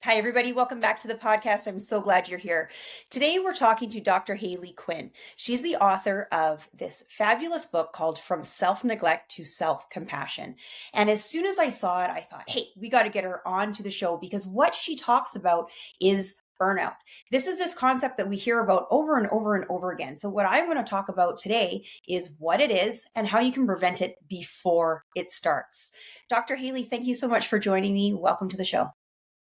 Hi, everybody. Welcome back to the podcast. I'm so glad you're here. Today, we're talking to Dr. Hayley Quinn. She's the author of this fabulous book called From Self-Neglect to Self-Compassion. And as soon as I saw it, I thought, hey, we got to get her on to the show because what she talks about is burnout. This is this concept that we hear about over and over and over again. So what I want to talk about today is what it is and how you can prevent it before it starts. Dr. Hayley, thank you so much for joining me. Welcome to the show.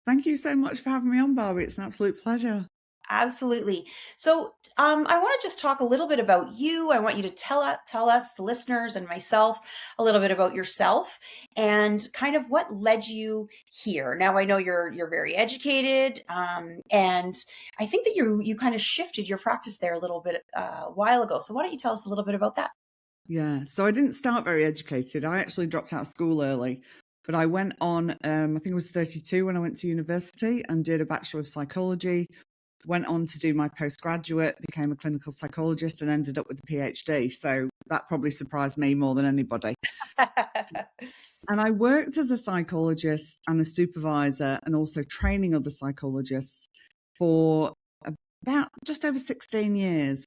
Thank you so much for having me on, Barbie. It's an absolute pleasure. Absolutely. So I want to just talk a little bit about you. I want you to tell us, the listeners and myself, a little bit about yourself and kind of what led you here. Now, I know you're very educated, and I think that you kind of shifted your practice there a little bit a while ago. So why don't you tell us a little bit about that? Yeah, so I didn't start very educated. I actually dropped out of school early. But I went on, I think I was 32 when I went to university and did a Bachelor of Psychology, went on to do my postgraduate, became a clinical psychologist and ended up with a PhD. So that probably surprised me more than anybody. And I worked as a psychologist and a supervisor and also training other psychologists for about just over 16 years.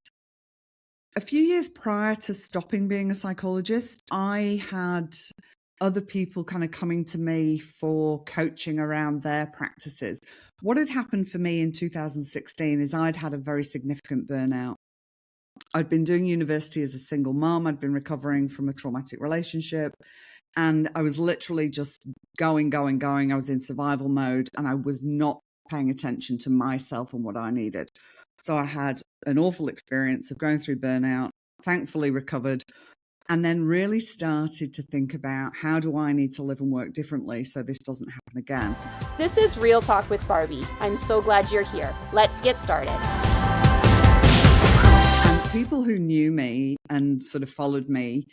A few years prior to stopping being a psychologist, I had other people kind of coming to me for coaching around their practices. What had happened for me in 2016 is I'd had a very significant burnout. I'd been doing university as a single mom. I'd been recovering from a traumatic relationship. And I was literally just going. I was in survival mode and I was not paying attention to myself and what I needed. So I had an awful experience of going through burnout, thankfully recovered, and then really started to think about how do I need to live and work differently so this doesn't happen again. This is Real Talk with Barbie. I'm so glad you're here. Let's get started. And people who knew me and sort of followed me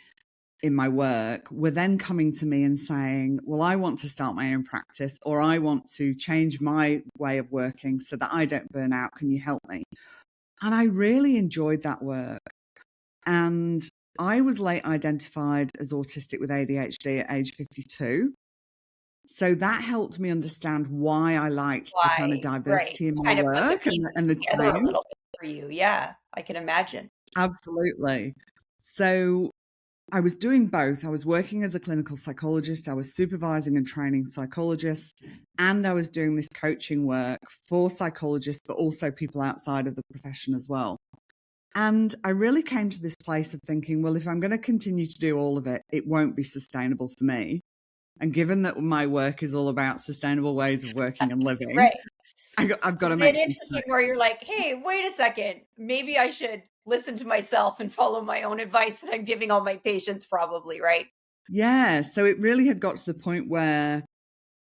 in my work were then coming to me and saying, well, I want to start my own practice, or I want to change my way of working so that I don't burn out. Can you help me? And I really enjoyed that work. And I was late identified as autistic with ADHD at age 52. So that helped me understand why I liked the kind of diversity in my kind of put work the pieces and the together a change. little bit for you. Yeah, I can imagine. Absolutely. So I was doing both. I was working as a clinical psychologist. I was supervising and training psychologists, and I was doing this coaching work for psychologists, but also people outside of the profession as well. And I really came to this place of thinking, well, if I'm going to continue to do all of it, it won't be sustainable for me. And given that my work is all about sustainable ways of working and living, Right. I've got to Isn't make it some interesting where you're like, hey, wait a second, maybe I should listen to myself and follow my own advice that I'm giving all my patients probably, right? Yeah. So it really had got to the point where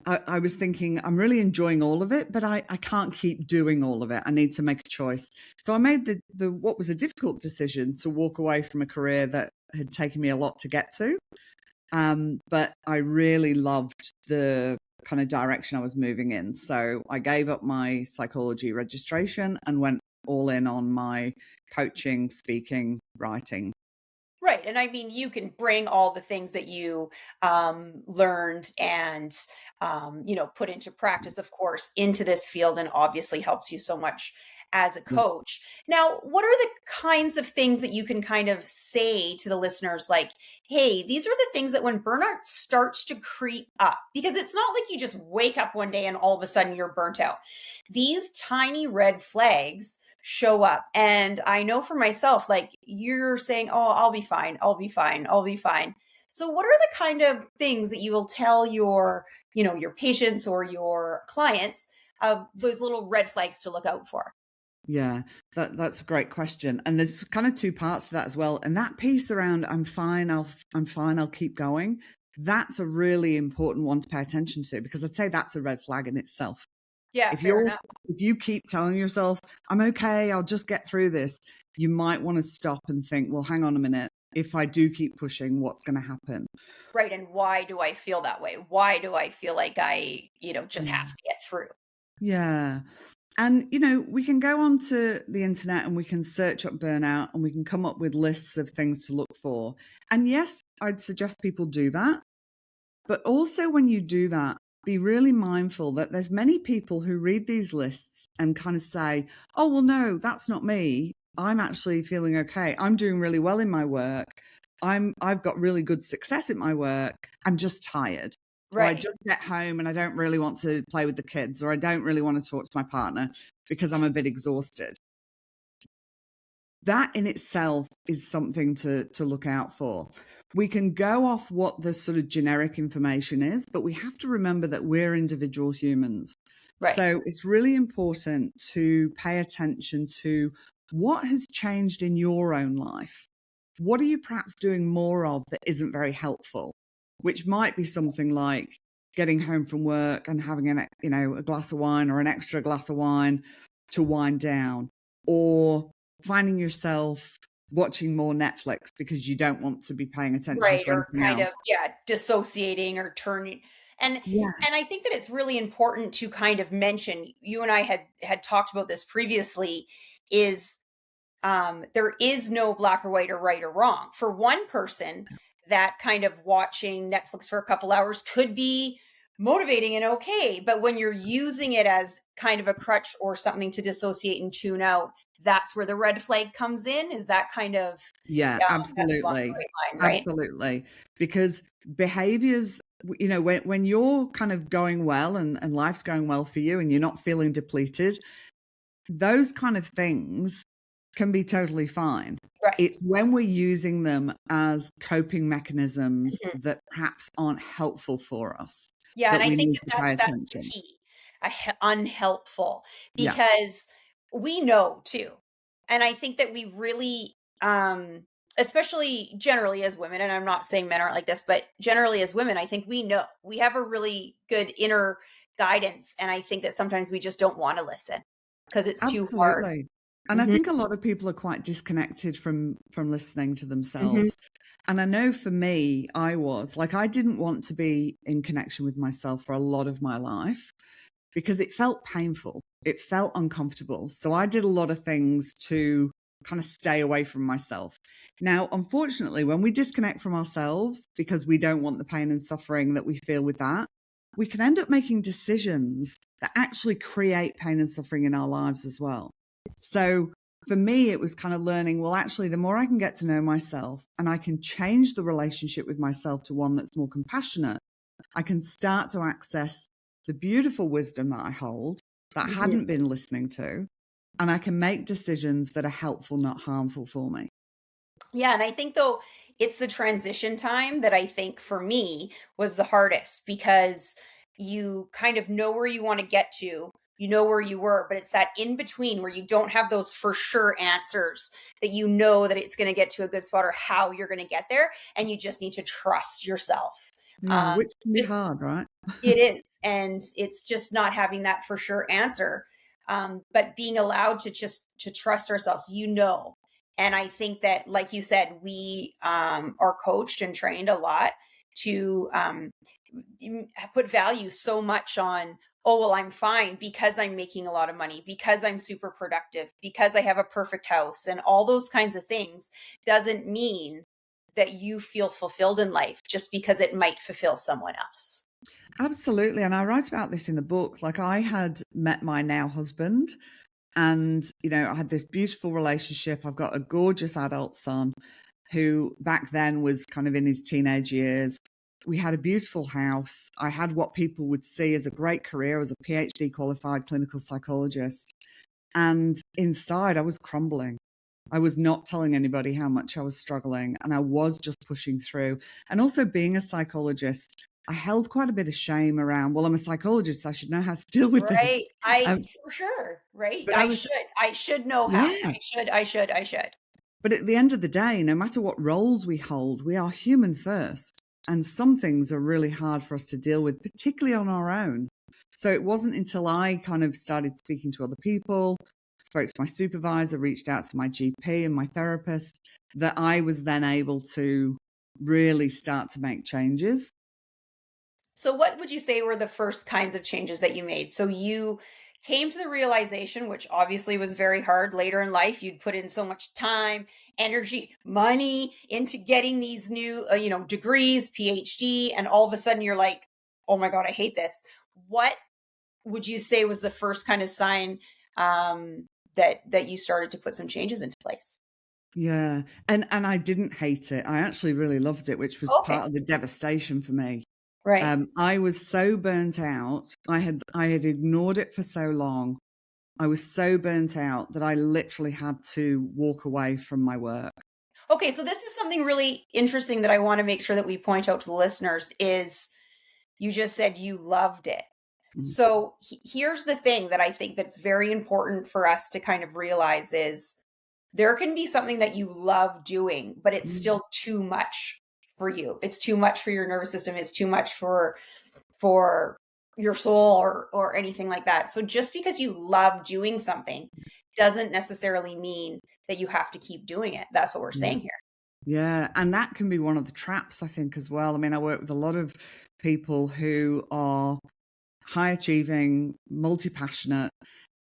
I was thinking, I'm really enjoying all of it, but I can't keep doing all of it. I need to make a choice. So I made the what was a difficult decision to walk away from a career that had taken me a lot to get to. But I really loved the kind of direction I was moving in. So I gave up my psychology registration and went all in on my coaching, speaking, writing. Right. And I mean, you can bring all the things that you learned and, put into practice, of course, into this field and obviously helps you so much as a coach. Now, what are the kinds of things that you can kind of say to the listeners like, hey, these are the things that when burnout starts to creep up, because it's not like you just wake up one day and all of a sudden you're burnt out. These tiny red flags show up. And I know for myself, like you're saying, oh, I'll be fine. I'll be fine. I'll be fine. So what are the kind of things that you will tell your patients or your clients of those little red flags to look out for? Yeah, that's a great question. And there's kind of two parts to that as well. And that piece around I'm fine, I'll keep going. That's a really important one to pay attention to, because I'd say that's a red flag in itself. Yeah, If fair enough. if you keep telling yourself, I'm okay, I'll just get through this, you might want to stop and think, well, hang on a minute. If I do keep pushing, what's going to happen? Right. And why do I feel that way? Why do I feel like I, just have to get through? Yeah. And, we can go onto the internet and we can search up burnout and we can come up with lists of things to look for. And yes, I'd suggest people do that. But also when you do that, be really mindful that there's many people who read these lists and kind of say, oh, well, no, that's not me. I'm actually feeling okay. I'm doing really well in my work. I've got really good success at my work. I'm just tired. Or I Right. just get home and I don't really want to play with the kids, or I don't really want to talk to my partner because I'm a bit exhausted. That in itself is something to look out for. We can go off what the sort of generic information is, but we have to remember that we're individual humans. Right. So it's really important to pay attention to what has changed in your own life. What are you perhaps doing more of that isn't very helpful? Which might be something like getting home from work and having a glass of wine or an extra glass of wine to wind down, or finding yourself watching more Netflix because you don't want to be paying attention Right. to Or anything kind of, else. yeah, dissociating or turning. And Yeah. I think that it's really important to kind of mention, you and I had talked about this previously, is there is no black or white or right or wrong. For one person, that kind of watching Netflix for a couple hours could be motivating and okay. But when you're using it as kind of a crutch or something to dissociate and tune out, that's where the red flag comes in. Is that kind of, Yeah, that's along the absolutely. right line, right? Absolutely. Because behaviors, when you're kind of going well and life's going well for you and you're not feeling depleted, those kind of things can be totally fine. Right. It's when we're using them as coping mechanisms Mhm. that perhaps aren't helpful for us Yeah, and that I we think need that to pay that's the attention. key. Unhelpful, Yeah, because we know too. And I think that we really especially generally as women, and I'm not saying men aren't like this, but generally as women, I think we know. We have a really good inner guidance, and I think that sometimes we just don't want to listen because it's too hard. absolutely. And I Mhm. think a lot of people are quite disconnected from listening to Mhm. themselves. And I know for me, I didn't want to be in connection with myself for a lot of my life because it felt painful. It felt uncomfortable. So I did a lot of things to kind of stay away from myself. Now, unfortunately, when we disconnect from ourselves because we don't want the pain and suffering that we feel with that, we can end up making decisions that actually create pain and suffering in our lives as well. So for me, it was kind of learning, well, actually, the more I can get to know myself and I can change the relationship with myself to one that's more compassionate, I can start to access the beautiful wisdom that I hold that I Mhm. hadn't been listening to, and I can make decisions that are helpful, not harmful for me. Yeah, and I think though it's the transition time that I think for me was the hardest, because you kind of know where you want to get to, you know where you were, but it's that in between where you don't have those for sure answers, that you know that it's going to get to a good spot or how you're going to get there, and you just need to trust yourself. Yeah, Um, which can be just hard, right? it is, and it's just not having that for sure answer, but being allowed to just to trust ourselves, you know. And I think that, like you said, we are coached and trained a lot to put value so much on, oh, well, I'm fine because I'm making a lot of money, because I'm super productive, because I have a perfect house, and all those kinds of things doesn't mean that you feel fulfilled in life just because it might fulfill someone else. Absolutely. And I write about this in the book. Like, I had met my now husband, and, I had this beautiful relationship. I've got a gorgeous adult son who back then was kind of in his teenage years. We had a beautiful house. I had what people would see as a great career as a PhD qualified clinical psychologist. And inside, I was crumbling. I was not telling anybody how much I was struggling, and I was just pushing through. And also, being a psychologist, I held quite a bit of shame around, well, I'm a psychologist, so I should know how to deal with this. Right. I Um, for sure, right? but I was, I should know how. yeah. I should. But at the end of the day, no matter what roles we hold, we are human first. And some things are really hard for us to deal with, particularly on our own. So it wasn't until I kind of started speaking to other people, spoke to my supervisor, reached out to my GP and my therapist, that I was then able to really start to make changes. So what would you say were the first kinds of changes that you made? So you came to the realization, which obviously was very hard later in life. You'd put in so much time, energy, money into getting these new, degrees, PhD, and all of a sudden you're like, oh my God, I hate this. What would you say was the first kind of sign that you started to put some changes into place? Yeah. And I didn't hate it. I actually really loved it, which was Okay. part of the devastation for me. Right. I was so burnt out. I had ignored it for so long. I was so burnt out that I literally had to walk away from my work. Okay, so this is something really interesting that I want to make sure that we point out to the listeners is you just said you loved it. Mm, So here's the thing that I think that's very important for us to kind of realize is there can be something that you love doing, but it's mm, still too much for you. It's too much for your nervous system. It's too much for your soul or anything like that. So just because you love doing something doesn't necessarily mean that you have to keep doing it. That's what we're yeah. saying here. Yeah. And that can be one of the traps, I think, as well. I mean, I work with a lot of people who are high achieving, multi passionate.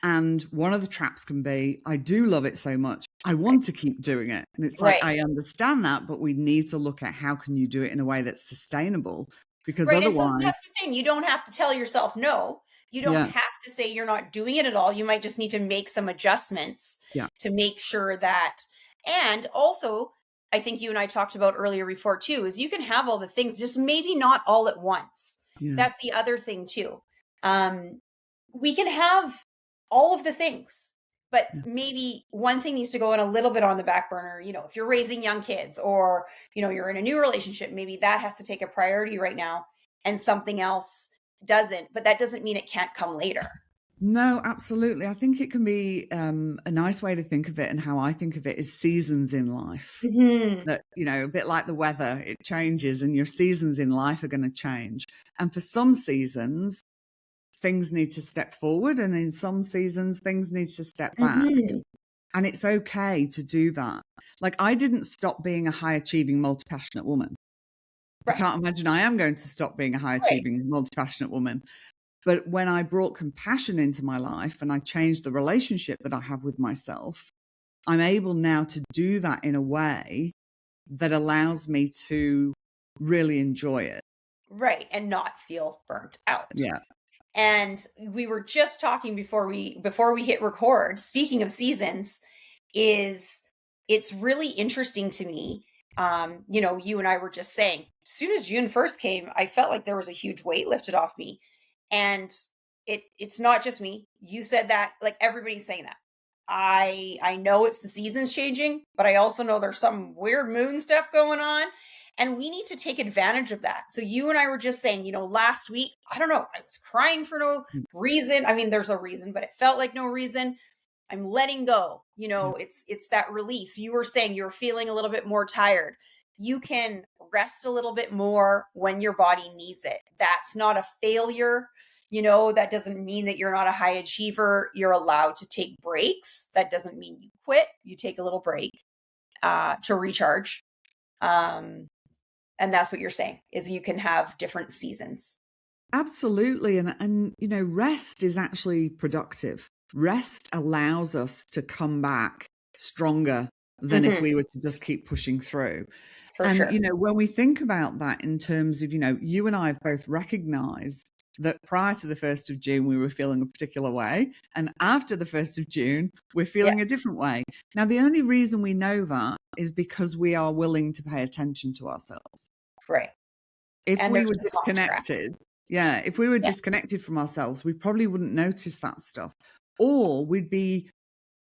And one of the traps can be, I do love it so much. I Right. want to keep doing it. And it's like, Right. I understand that, but we need to look at how can you do it in a way that's sustainable? Because Right, and so otherwise, that's the thing, you don't have to tell yourself no. You don't yeah, have to say you're not doing it at all. You might just need to make some adjustments yeah, to make sure that and also, I think you and I talked about earlier before too, is you can have all the things, just maybe not all at once. yeah, That's the other thing too. Um, we can have all of the things, but yeah, maybe one thing needs to go in a little bit on the back burner. You know, if you're raising young kids or, you know, you're in a new relationship, maybe that has to take a priority right now and something else doesn't, but that doesn't mean it can't come later. No, absolutely. I think it can be a nice way to think of it, and how I think of it is seasons in life. Mhm. That, a bit like the weather, it changes, and your seasons in life are going to change. And for some seasons, things need to step forward, and in some seasons, things need to step back. Mhm. And it's okay to do that. Like, I didn't stop being a high achieving, multi passionate woman. I Right. can't imagine I am going to stop being a high Right. achieving, multi passionate woman. But when I brought compassion into my life and I changed the relationship that I have with myself, I'm able now to do that in a way that allows me to really enjoy it. Right. And not feel burnt out. Yeah. And we were just talking before we hit record, speaking of seasons, is it's really interesting to me. You know, you and I were just saying, as soon as June 1st came, I felt like there was a huge weight lifted off me. And it's not just me. You said that, like everybody's saying that. I know it's the seasons changing, but I also know there's some weird moon stuff going on. And we need to take advantage of that. So you and I were just saying, you know, last week, I don't know, I was crying for no Mm, reason. I mean, there's a reason, but it felt like no reason. I'm letting go. You yeah. know, it's that release. You were saying you were feeling a little bit more tired. You can rest a little bit more when your body needs it. That's not a failure. You know, that doesn't mean that you're not a high achiever. You're allowed to take breaks. That doesn't mean you quit. You take a little break to recharge. Um, and that's what you're saying is you can have different seasons. Absolutely. And rest is actually productive. Rest allows us to come back stronger than if Mhm, we were to just keep pushing through. for And, sure. when we think about that in terms of, you and I have both recognized that prior to the 1st of June, we were feeling a particular way. And after the 1st of June, we're Yeah, feeling a different way. Now, the only reason we know that is because we are willing to pay attention to ourselves. right. If And we there's were the contrast. disconnected, yeah, if we were Yeah, disconnected from ourselves, we probably wouldn't notice that stuff. Or we'd be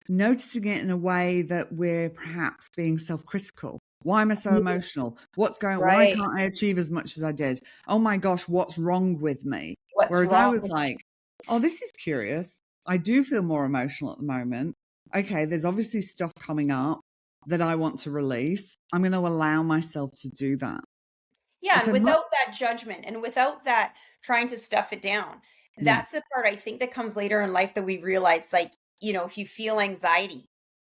noticing it in a way that we're perhaps being self-critical. Why am I so mhm, emotional? Why right. can't I achieve as much as I did? Oh my gosh, what's wrong with me? What's Whereas I wrong was with like, oh, this is curious. I do feel more emotional at the moment. Okay, there's obviously stuff coming up that I want to release. I'm going to allow myself to do that. Yeah, It's and a much, without that judgment and without that trying to stuff it down. yeah, That's the part I think that comes later in life that we realize, like, you know, if you feel anxiety,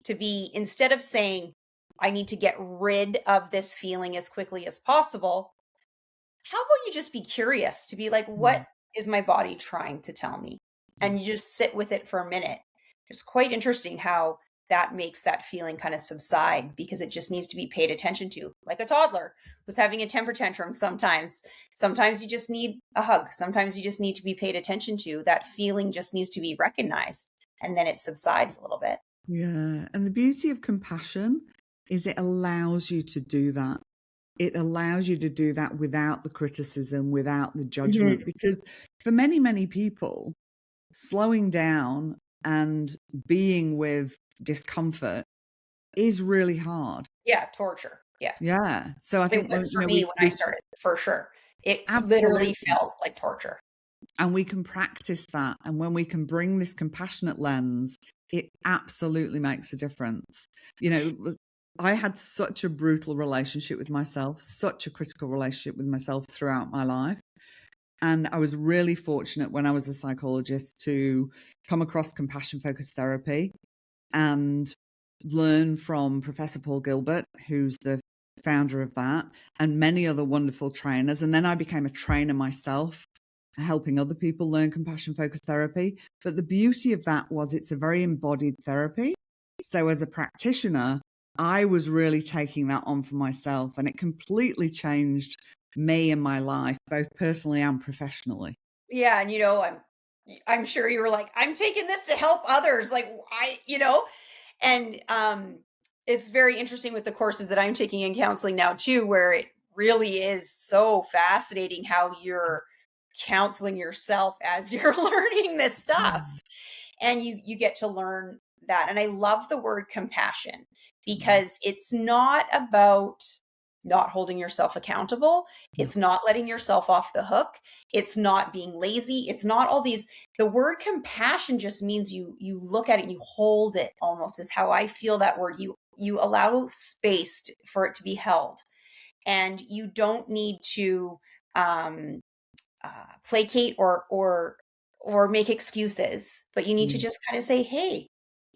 to be instead of saying, I need to get rid of this feeling as quickly as possible, how about you just be curious to be like, mm, what is my body trying to tell me? yeah, And you just sit with it for a minute. It's quite interesting how that makes that feeling kind of subside, because it just needs to be paid attention to, like a toddler who's having a temper tantrum. Sometimes you just need a hug. Sometimes you just need to be paid attention to. That feeling just needs to be recognized, and then it subsides a little bit. Yeah. And the beauty of compassion is it allows you to do that. It allows you to do that without the criticism, without the judgment. Mhm. Because for many, many people, slowing down and being with discomfort is really hard. Yeah, torture. Yeah. Yeah. So I It think was you for know me we when I we started, for sure. It literally absolutely, felt like torture. and we can practice that, and when we can bring this compassionate lens, it absolutely makes a difference. You know, I had such a brutal relationship with myself, such a critical relationship with myself throughout my life. And I was really fortunate when I was a psychologist to come across compassion focused therapy and learn from Professor Paul Gilbert, who's the founder of that, and many other wonderful trainers. And then I became a trainer myself, helping other people learn compassion focused therapy. But the beauty of that was it's a very embodied therapy. So as a practitioner, I was really taking that on for myself, and it completely changed me and my life, both personally and professionally. Yeah, and I'm sure you were like, I'm taking this to help others. Like and it's very interesting with the courses that I'm taking in counseling now too, where it really is so fascinating how you're counseling yourself as you're learning this stuff. And you get to learn that. And I love the word compassion, because it's not about not holding yourself accountable. No. It's not letting yourself off the hook. It's not being lazy. It's not all these. The word compassion just means you look at it, you hold it, almost is how I feel that word. You allow space for it to be held, and you don't need to um, placate or make excuses, but you need to Yeah. just kind of say, hey,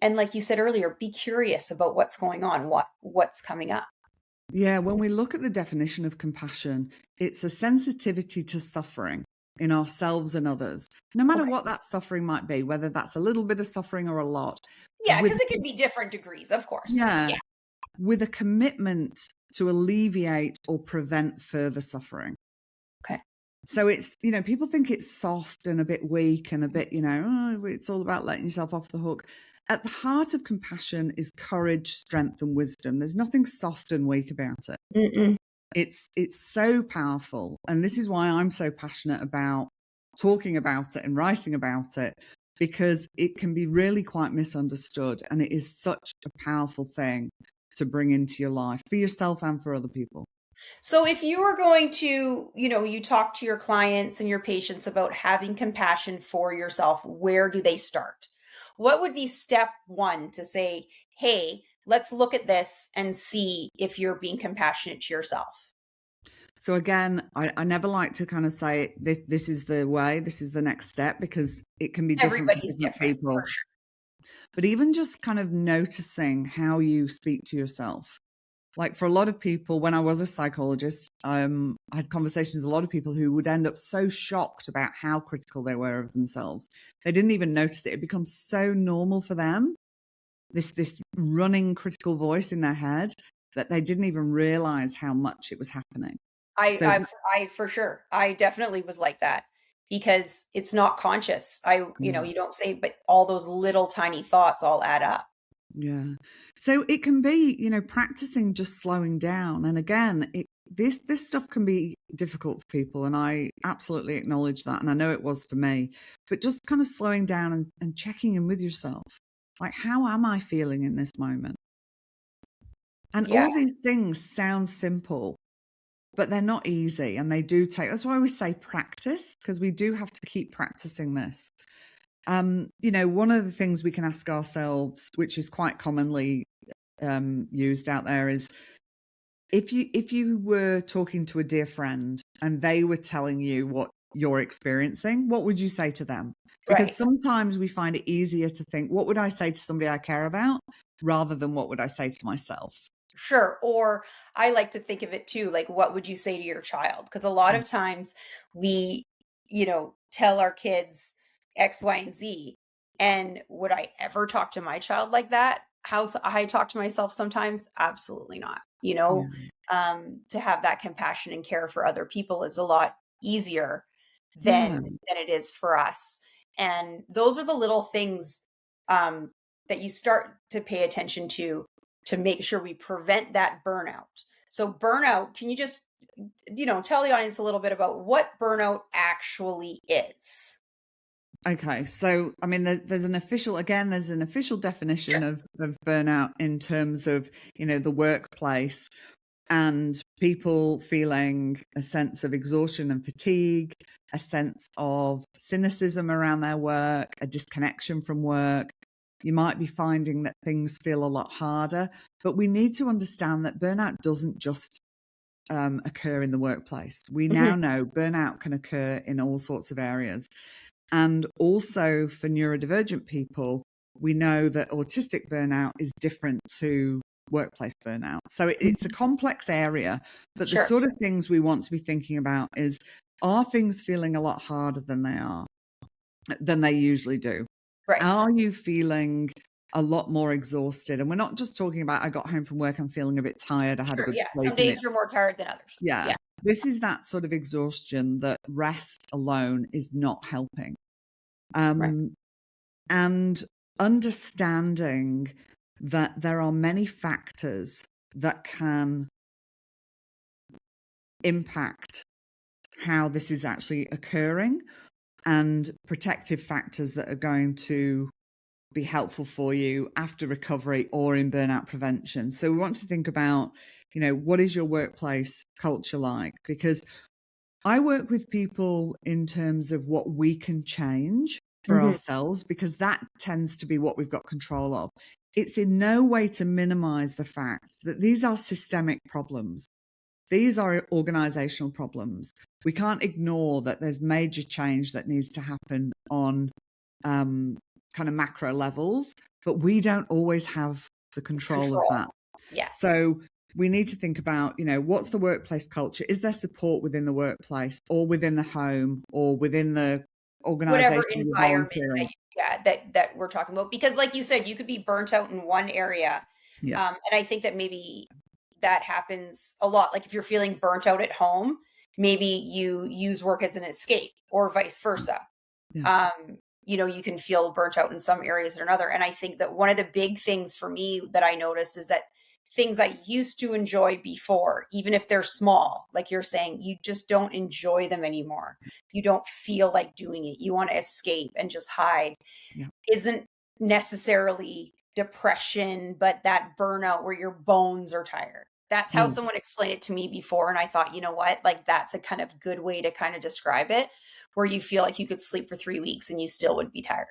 and like you said earlier, be curious about what's going on, what's coming up. Yeah, when we look at the definition of compassion, it's a sensitivity to suffering in ourselves and others, no matter Okay. what that suffering might be, whether that's a little bit of suffering or a lot, Yeah, with because it can be different degrees, of course. yeah, Yeah. with a commitment to alleviate or prevent further suffering. Okay. So it's, people think it's soft and a bit weak and a bit, oh, it's all about letting yourself off the hook. At the heart of compassion is courage, strength, and wisdom. There's nothing soft and weak about it. Mm-mm. It's so powerful. And this is why I'm so passionate about talking about it and writing about it, because it can be really quite misunderstood. And it is such a powerful thing to bring into your life for yourself and for other people. So if you were going to, you talk to your clients and your patients about having compassion for yourself, where do they start? What would be step one to say, hey, let's look at this and see if you're being compassionate to yourself? So again, I never like to kind of say this is the way, this is the next step, because it can be different for Everybody's different different, for people. sure. But even just kind of noticing how you speak to yourself. Like for a lot of people, when I was a psychologist, I had conversations with a lot of people who would end up so shocked about how critical they were of themselves. They didn't even notice it. It becomes so normal for them, this running critical voice in their head, that they didn't even realize how much it was happening. I, So I, I for sure, I definitely was like that, because it's not conscious. You don't say, but all those little tiny thoughts all add up. yeah. So it can be, practicing just slowing down. And again, this stuff can be difficult for people. And I absolutely acknowledge that. And I know it was for me, but just kind of slowing down and checking in with yourself. Like, how am I feeling in this moment? And Yeah. all these things sound simple, but they're not easy. And they do that's why we say practice, because we do have to keep practicing this. One of the things we can ask ourselves, which is quite commonly used out there, is if you were talking to a dear friend and they were telling you what you're experiencing, what would you say to them? Because Right. sometimes we find it easier to think, what would I say to somebody I care about, rather than what would I say to myself? Sure. Or I like to think of it too, like, what would you say to your child? Because a lot of times we, tell our kids X, Y, and Z. And would I ever talk to my child like that? I talk to myself sometimes? Absolutely not. You Yeah. know, to have that compassion and care for other people is a lot easier Yeah. than it is for us. And those are the little things that you start to pay attention to make sure we prevent that burnout. So burnout, can you just, tell the audience a little bit about what burnout actually is? Okay, so I mean, there's an official, again, there's an official definition Sure. of burnout in terms of, the workplace and people feeling a sense of exhaustion and fatigue, a sense of cynicism around their work, a disconnection from work. You might be finding that things feel a lot harder, but we need to understand that burnout doesn't just occur in the workplace. We Mhm. now know burnout can occur in all sorts of areas. And also for neurodivergent people, we know that autistic burnout is different to workplace burnout. So it's a complex area, but the Sure. sort of things we want to be thinking about is, are things feeling a lot harder than they usually do? Right. Are you feeling a lot more exhausted? And we're not just talking about, I got home from work, I'm feeling a bit tired, I had a Sure. good Yeah. sleep Some and days it's, you're more tired than others. yeah. Yeah. This is that sort of exhaustion that rest alone is not helping. Right. And understanding that there are many factors that can impact how this is actually occurring, and protective factors that are going to be helpful for you after recovery or in burnout prevention. So we want to think about, what is your workplace culture like? Because I work with people in terms of what we can change for Mhm. ourselves, because that tends to be what we've got control of. It's in no way to minimize the fact that these are systemic problems. These are organizational problems. We can't ignore that there's major change that needs to happen on kind of macro levels, but we don't always have the control of Control. that. Yeah. So we need to think about, what's the workplace culture? Is there support within the workplace or within the home or within the Whatever organization you're environment volunteering? that we're talking about, because like you said, you could be burnt out in one area. Yeah. And I think that maybe that happens a lot. Like if you're feeling burnt out at home, maybe you use work as an escape or vice versa. Yeah. You can feel burnt out in some areas or another. And I think that one of the big things for me that I noticed is that things I used to enjoy before, even if they're small, like you're saying, you just don't enjoy them anymore. You don't feel like doing it. You want to escape and just hide. Yeah. Isn't necessarily depression, but that burnout where your bones are tired. That's how Yeah. someone explained it to me before. And I thought, you know what? Like, that's a kind of good way to kind of describe it, where you feel like you could sleep for 3 weeks and you still would be tired.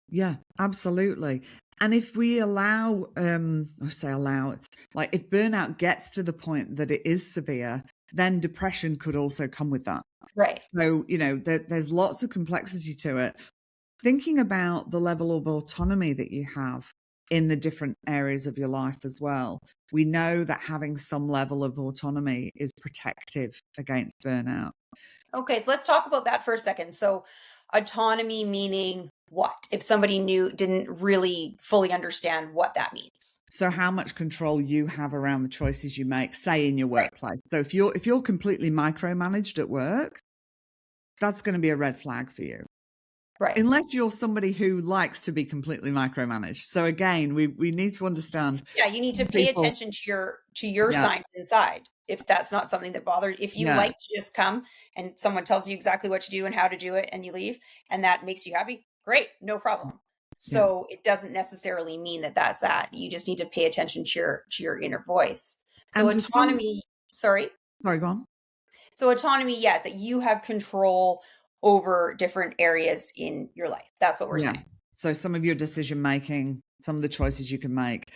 Yeah, absolutely. And if we allow, I say allow it, like if burnout gets to the point that it is severe, then depression could also come with that. Right. So, there's lots of complexity to it. Thinking about the level of autonomy that you have in the different areas of your life as well. We know that having some level of autonomy is protective against burnout. Okay. So let's talk about that for a second. So, autonomy meaning what? If somebody didn't really fully understand what that means. So how much control you have around the choices you make, say in your Right. workplace. So if you're completely micromanaged at work, that's going to be a red flag for you. Right. Unless you're somebody who likes to be completely micromanaged. So again, we need to understand. Yeah, you need to Some pay people, attention to your yeah, signs inside. If that's not something that bothers, if you yeah, like to just come and someone tells you exactly what to do and how to do it and you leave and that makes you happy, great, no problem. yeah. So it doesn't necessarily mean that that's that. You just need to pay attention to your inner voice. So And for some, autonomy, sorry. sorry, go on. So autonomy, yeah, that you have control over different areas in your life. That's what we're Yeah. saying. So some of your decision making, some of the choices you can make.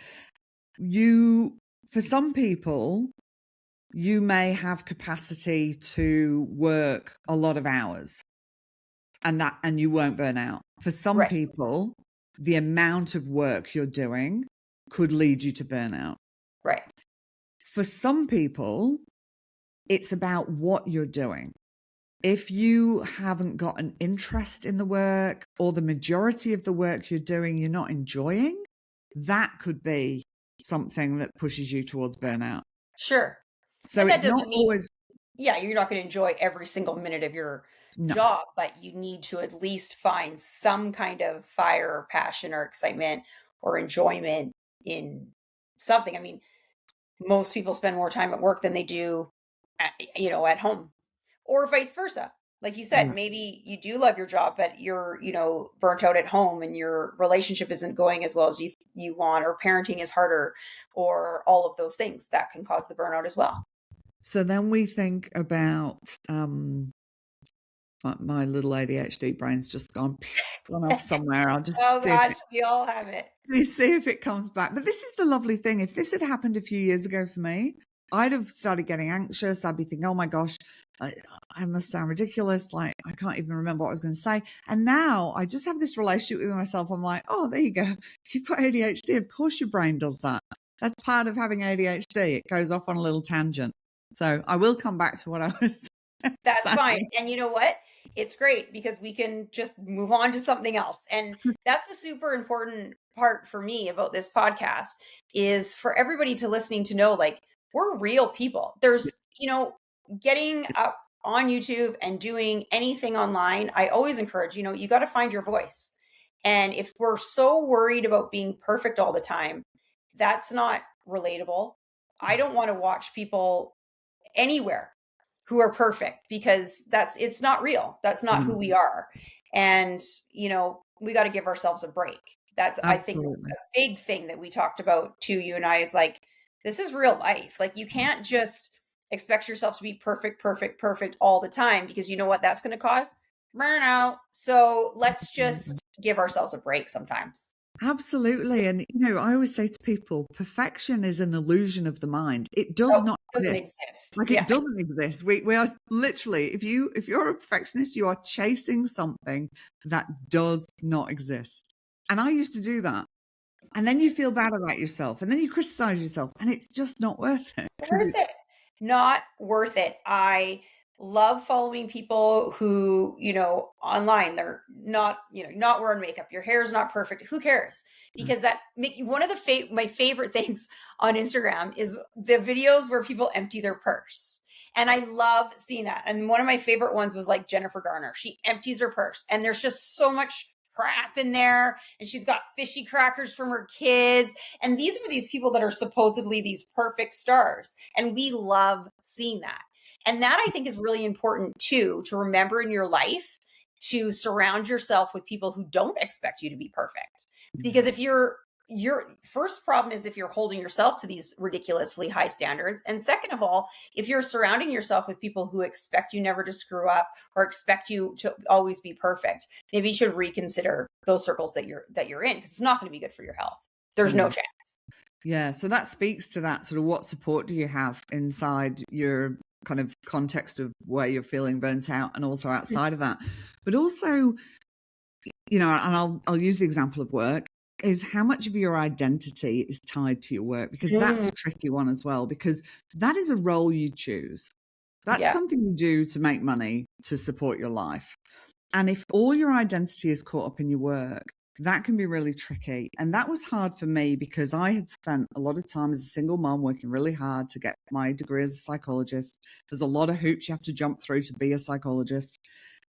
For some people, you may have capacity to work a lot of hours and you won't burn out. For some Right. people, the amount of work you're doing could lead you to burnout. Right. For some people, it's about what you're doing. If you haven't got an interest in the work or the majority of the work you're doing, you're not enjoying, that could be something that pushes you towards burnout. Sure. So And that it's not doesn't mean, always, yeah, you're not going to enjoy every single minute of your no. job, but you need to at least find some kind of fire or passion or excitement or enjoyment in something. I mean, most people spend more time at work than they do at home, or vice versa. Like you said, Yeah. maybe you do love your job, but you're, burnt out at home and your relationship isn't going as well as you want, or parenting is harder, or all of those things that can cause the burnout as well. So then we think about my little ADHD brain's just gone off somewhere. I'll just Oh see if gosh, we all have it. see if it comes back. But this is the lovely thing. If this had happened a few years ago for me, I'd have started getting anxious. I'd be thinking, oh my gosh, I must sound ridiculous. Like, I can't even remember what I was going to say. And now I just have this relationship with myself. I'm like, oh, there you go. You've got ADHD. Of course your brain does that. That's part of having ADHD. It goes off on a little tangent. So I will come back to what I was That's saying. fine. And you know what? It's great because we can just move on to something else. And that's the super important part for me about this podcast, is for everybody to listening to know, like, we're real people. There's, getting up on YouTube and doing anything online. I always encourage, you got to find your voice. And if we're so worried about being perfect all the time, that's not relatable. I don't want to watch people anywhere who are perfect, because it's not real. That's not who we are. And, we got to give ourselves a break. That's, I think, Absolutely. a big thing that we talked about too, you and I, is like, this is real life. Like, you can't just expect yourself to be perfect, perfect, perfect all the time, because you know what that's going to cause? Burnout. So let's just give ourselves a break sometimes. Absolutely. And, I always say to people, perfection is an illusion of the mind. It does not Doesn't exist. exist. Like, Yeah. it doesn't exist. We are literally, if you're a perfectionist, you are chasing something that does not exist. And I used to do that. And then you feel bad about yourself, and then you criticize yourself, and it's just not worth it. Worth it. Not worth it. I love following people who, online, they're not, not wearing makeup. Your hair is not perfect. Who cares? Because that one of my favorite things on Instagram is the videos where people empty their purse. And I love seeing that. And one of my favorite ones was like Jennifer Garner. She empties her purse and there's just so much crap in there, and she's got fishy crackers from her kids. And these are these people that are supposedly these perfect stars. And we love seeing that. And that, I think, is really important too, to remember in your life, to surround yourself with people who don't expect you to be perfect. Because if your first problem is if you're holding yourself to these ridiculously high standards. And second of all, if you're surrounding yourself with people who expect you never to screw up or expect you to always be perfect, maybe you should reconsider those circles that you're in, because it's not going to be good for your health. There's no chance. Yeah. So that speaks to that sort of, what support do you have inside your kind of context of where you're feeling burnt out, and also outside of that. But also, and I'll use the example of work, is how much of your identity is tied to your work, because that's a tricky one as well, because that is a role you choose. That's something you do to make money, to support your life. And if all your identity is caught up in your work, that can be really tricky. And that was hard for me, because I had spent a lot of time as a single mom working really hard to get my degree as a psychologist. There's a lot of hoops you have to jump through to be a psychologist.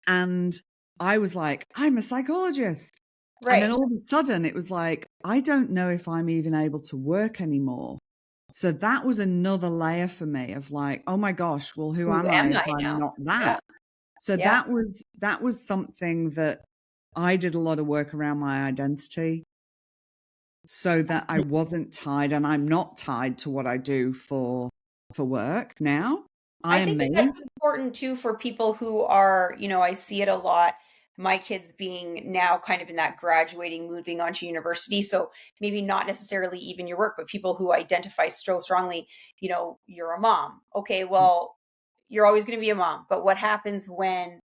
And I was like, I'm a psychologist. Right. And then all of a sudden it was like, I don't know if I'm even able to work anymore. So that was another layer for me of like, oh my gosh, well, who am I if I'm not that? Yeah. So that was something that I did a lot of work around my identity, so that I wasn't tied, and I'm not tied to what I do for work now. I think that's important too for people who are, I see it a lot. My kids being now kind of in that graduating, moving on to university. So maybe not necessarily even your work, but people who identify so strongly, you're a mom. Okay, well, you're always going to be a mom. But what happens when,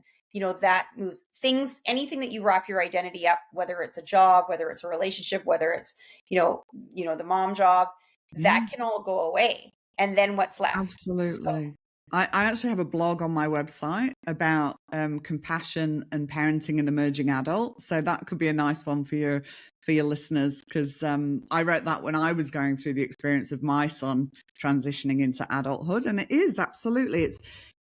that moves anything that you wrap your identity up, whether it's a job, whether it's a relationship, whether it's, the mom job, that can all go away. And then what's left? Absolutely. I actually have a blog on my website about compassion and parenting an emerging adult. So that could be a nice one for your listeners, because I wrote that when I was going through the experience of my son transitioning into adulthood. And it is absolutely, it's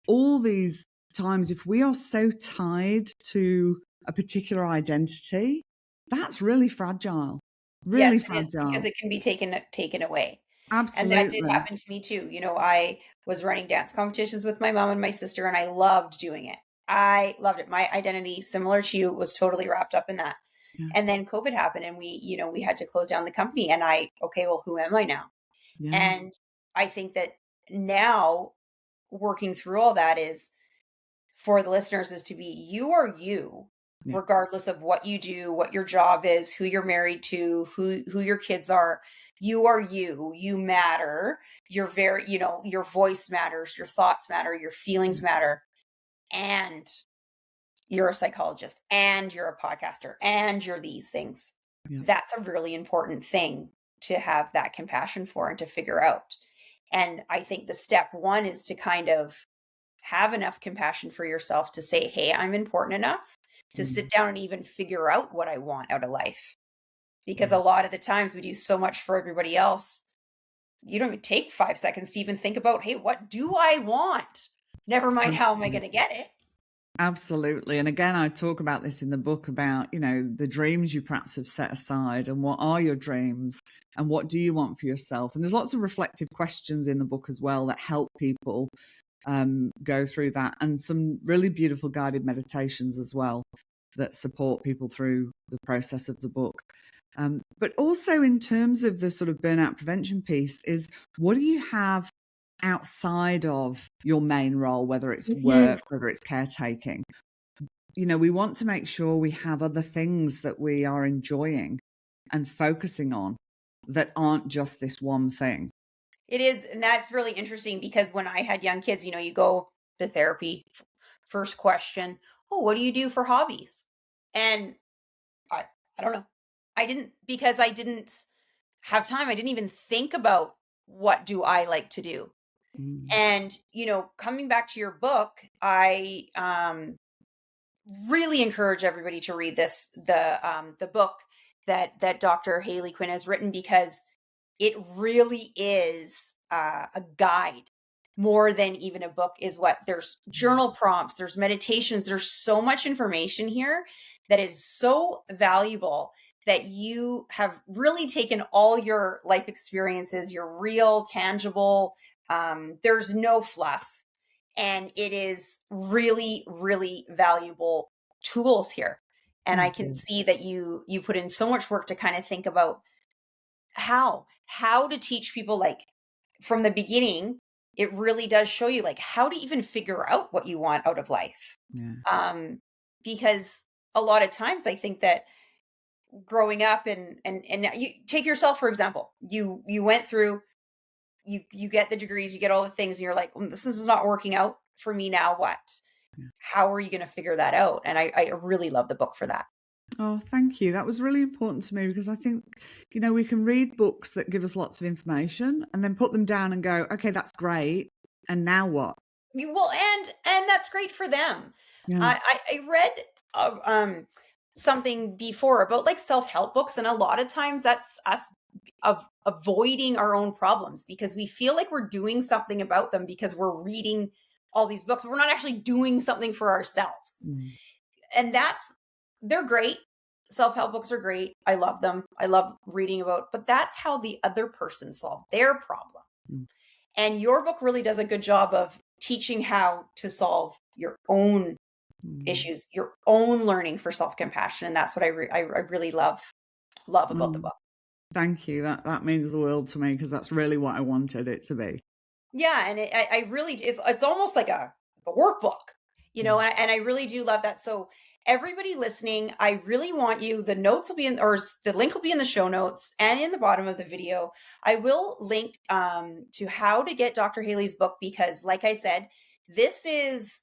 all these times, if we are so tied to a particular identity, that's really fragile, really Yes, it is, because fragile. it can be taken away. And that did Absolutely. happen to me too. I was running dance competitions with my mom and my sister, and I loved doing it. I loved it. My identity, similar to you, was totally wrapped up in that. Yeah. And then COVID happened, and we had to close down the company, and okay, well, who am I now? Yeah. And I think that now, working through all that, is for the listeners, is to be, you are you, Yeah. regardless of what you do, what your job is, who you're married to, who your kids are. You are you. You matter. You're very, your voice matters, your thoughts matter, your feelings matter. And you're a psychologist, and you're a podcaster, and you're these things. Yeah. That's a really important thing to have that compassion for and to figure out. And I think the step one is to kind of have enough compassion for yourself to say, hey, I'm important enough to sit down and even figure out what I want out of life. Because a lot of the times we do so much for everybody else, you don't even take 5 seconds to even think about, hey, what do I want? Never mind, how am I going to get it? Absolutely. And again, I talk about this in the book about, the dreams you perhaps have set aside, and what are your dreams and what do you want for yourself? And there's lots of reflective questions in the book as well that help people go through that, and some really beautiful guided meditations as well that support people through the process of the book. But also in terms of the sort of burnout prevention piece, is what do you have outside of your main role, whether it's work, whether it's caretaking? We want to make sure we have other things that we are enjoying and focusing on that aren't just this one thing. It is. And that's really interesting, because when I had young kids, you go to therapy, first question, oh, what do you do for hobbies? And I don't know. Because I didn't have time. I didn't even think about, what do I like to do? And, coming back to your book, I really encourage everybody to read the book that Dr. Hayley Quinn has written, because it really is a guide more than even a book. There's journal prompts, there's meditations, there's so much information here that is so valuable, that you have really taken all your life experiences, your real, tangible, there's no fluff. And it is really, really valuable tools here. And I can see that you put in so much work to kind of think about how to teach people, like, from the beginning. It really does show you, like, how to even figure out what you want out of life. Yeah. Because a lot of times I think that growing up, and you take yourself, for example, you went through, you get the degrees, you get all the things, and you're like, this is not working out for me now. What? How are you going to figure that out? And I really love the book for that. Oh, thank you. That was really important to me, because I think, we can read books that give us lots of information and then put them down and go, okay, that's great. And now what? Well, and that's great for them. Yeah. I read something before about, like, self-help books, and a lot of times that's us avoiding our own problems, because we feel like we're doing something about them because we're reading all these books, but we're not actually doing something for ourselves. And they're great. Self-help books are great. I love them. I love reading about, but that's how the other person solved their problem. And your book really does a good job of teaching how to solve your own issues, your own learning for self-compassion. And that's what I really love about the book. Thank you. That means the world to me, because that's really what I wanted it to be. Yeah. And I really, it's almost like a workbook, and I really do love that. So everybody listening, I really want you, the notes will be or the link will be in the show notes and in the bottom of the video. I will link to how to get Dr. Hayley's book, because, like I said, this is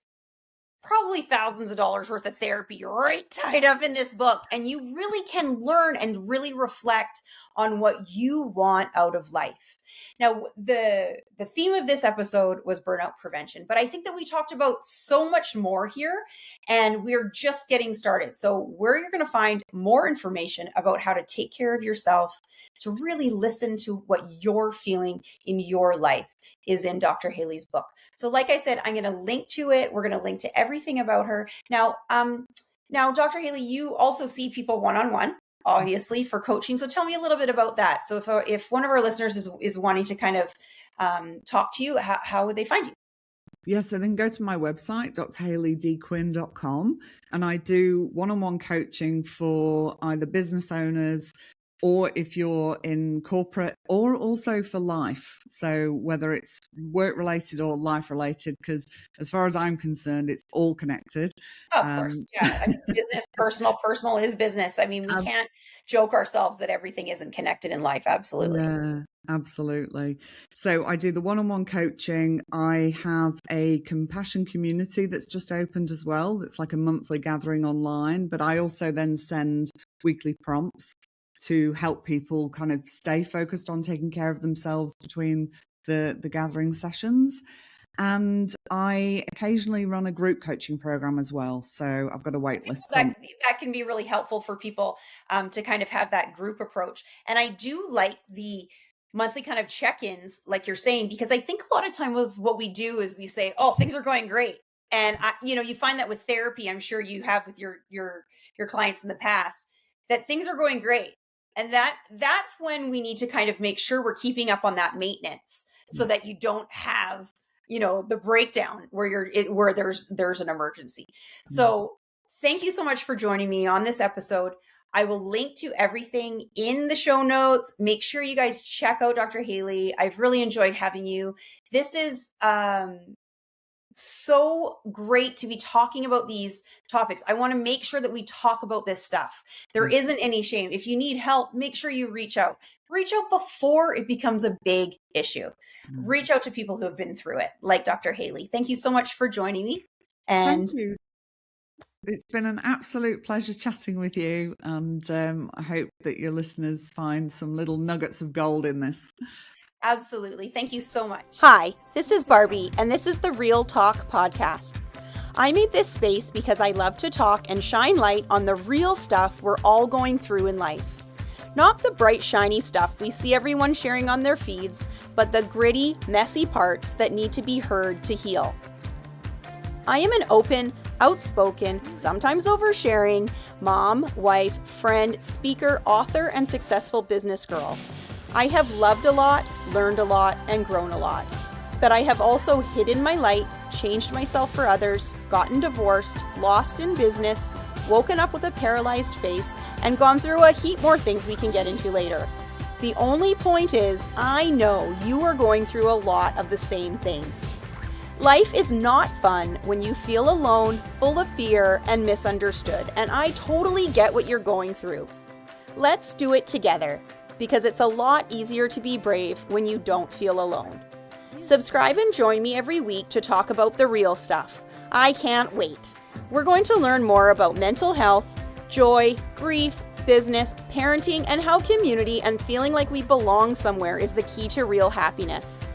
probably thousands of dollars worth of therapy right tied up in this book. And you really can learn and really reflect on what you want out of life. Now, the theme of this episode was burnout prevention, but I think that we talked about so much more here, and we're just getting started. So where you're going to find more information about how to take care of yourself, to really listen to what you're feeling in your life, is in Dr. Hayley's book. So like I said, I'm going to link to it. We're going to link to everything about her. Now, Dr. Hayley, you also see people one-on-one, obviously, for coaching. So tell me a little bit about that. So if one of our listeners is wanting to kind of talk to you, how would they find you? Yes, so then go to my website, drhayleydquinn.com, and I do one-on-one coaching for either business owners, or if you're in corporate, or also for life. So whether it's work related or life related, because as far as I'm concerned, it's all connected. Of course. Yeah. I mean, business, personal is business. I mean, we can't joke ourselves that everything isn't connected in life. Absolutely. Yeah, absolutely. So I do the one-on-one coaching. I have a compassion community that's just opened as well. That's like a monthly gathering online, but I also then send weekly prompts to help people kind of stay focused on taking care of themselves between the gathering sessions. And I occasionally run a group coaching program as well. So I've got a wait list. That can be really helpful for people to kind of have that group approach. And I do like the monthly kind of check-ins, like you're saying, because I think a lot of time with what we do is we say, oh, things are going great. And you find that with therapy, I'm sure you have with your clients in the past, that things are going great. And that's when we need to kind of make sure we're keeping up on that maintenance, so that you don't have, the breakdown where there's an emergency. So thank you so much for joining me on this episode. I will link to everything in the show notes. Make sure you guys check out Dr. Hayley. I've really enjoyed having you. This is so great to be talking about these topics. I want to make sure that we talk about this stuff. There isn't any shame. If you need help, make sure you reach out. Reach out before it becomes a big issue. Reach out to people who have been through it, like Dr. Hayley. Thank you so much for joining me. And thank you. It's been an absolute pleasure chatting with you. And I hope that your listeners find some little nuggets of gold in this. Absolutely. Thank you so much. Hi, this is Barbie, and this is the Real Talk podcast. I made this space because I love to talk and shine light on the real stuff we're all going through in life. Not the bright, shiny stuff we see everyone sharing on their feeds, but the gritty, messy parts that need to be heard to heal. I am an open, outspoken, sometimes oversharing, mom, wife, friend, speaker, author, and successful business girl. I have loved a lot, learned a lot, and grown a lot. But I have also hidden my light, changed myself for others, gotten divorced, lost in business, woken up with a paralyzed face, and gone through a heap more things we can get into later. The only point is, I know you are going through a lot of the same things. Life is not fun when you feel alone, full of fear, and misunderstood, and I totally get what you're going through. Let's do it together, because it's a lot easier to be brave when you don't feel alone. Subscribe and join me every week to talk about the real stuff. I can't wait. We're going to learn more about mental health, joy, grief, business, parenting, and how community and feeling like we belong somewhere is the key to real happiness.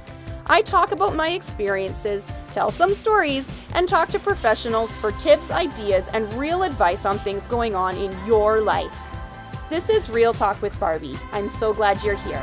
I talk about my experiences, tell some stories, and talk to professionals for tips, ideas, and real advice on things going on in your life. This is Real Talk with Barbie. I'm so glad you're here.